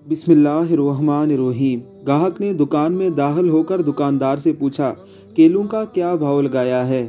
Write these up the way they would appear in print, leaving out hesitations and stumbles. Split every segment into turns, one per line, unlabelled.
बिस्मिल्लाहिर्रहमानिर्रहीम। गाहक ने दुकान में दाखिल होकर दुकानदार से पूछा, केलों का क्या भाव लगाया है?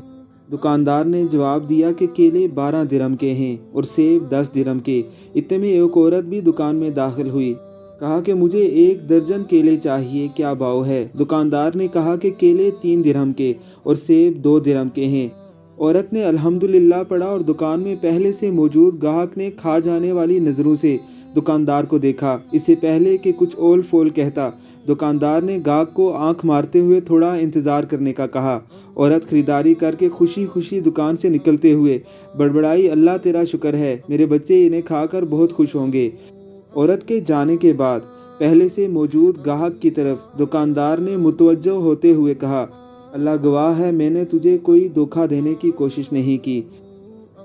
दुकानदार ने जवाब दिया कि केले 12 दिरहम के हैं और सेब 10 दिरहम के। इतने में एक औरत भी दुकान में दाखिल हुई। कहा कि मुझे 1 दर्जन केले चाहिए, क्या भाव है? दुकानदार ने कहा कि केले 3 दिरहम के और सेब 2 दिरहम के हैं। औरत ने अल्हम्दुलिल्लाह पढ़ा और दुकान में पहले से मौजूद गाहक ने खा जाने वाली नज़रों से दुकानदार को देखा, इससे पहले कि कुछ ओल फोल कहता। दुकानदार ने गाहक को आंख मारते हुए थोड़ा इंतज़ार करने का कहा। औरत खरीदारी करके खुशी खुशी दुकान से निकलते हुए बड़बड़ाई, अल्लाह तेरा शुक्र है, मेरे बच्चे इन्हें खाकर बहुत खुश होंगे। औरत के जाने के बाद पहले से मौजूद गाहक की तरफ दुकानदार ने मुतवज्जो होते हुए कहा, अल्लाह गवाह है, मैंने तुझे कोई धोखा देने की कोशिश नहीं की।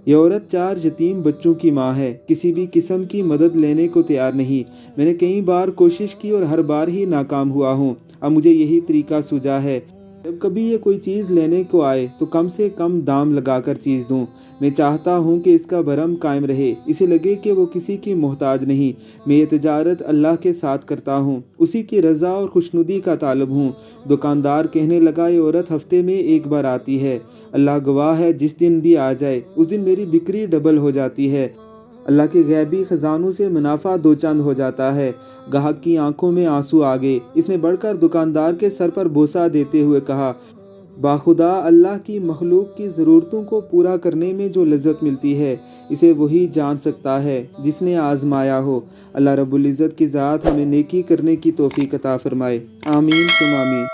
यह औरत 4 यतीम बच्चों की माँ है, किसी भी किस्म की मदद लेने को तैयार नहीं। मैंने कई बार कोशिश की और हर बार ही नाकाम हुआ हूँ। अब मुझे यही तरीका सूझा है, जब कभी ये कोई चीज़ लेने को आए तो कम से कम दाम लगाकर चीज़ दूँ। मैं चाहता हूँ कि इसका भरम कायम रहे, इसे लगे कि वो किसी की मोहताज नहीं। मैं ये तिजारत अल्लाह के साथ करता हूँ, उसी की रज़ा और खुशनुदी का तालब हूँ। दुकानदार कहने लगा, ये औरत हफ्ते में 1 बार आती है। अल्लाह गवाह है, जिस दिन भी आ जाए उस दिन मेरी बिक्री डबल हो जाती है। अल्लाह के गैबी खजानों से मुनाफा 2 चंद हो जाता है। गाहक की आंखों में आंसू आ गए। इसने बढ़कर दुकानदार के सर पर बोसा देते हुए कहा, बाखुदा अल्लाह की मखलूक की ज़रूरतों को पूरा करने में जो लज्जत मिलती है, इसे वही जान सकता है जिसने आजमाया हो। अल्लाह रब्बुल इज़्ज़त की ज़ात हमें नेकी करने की तौफीक अता फरमाए। आमीन सुम आमीन।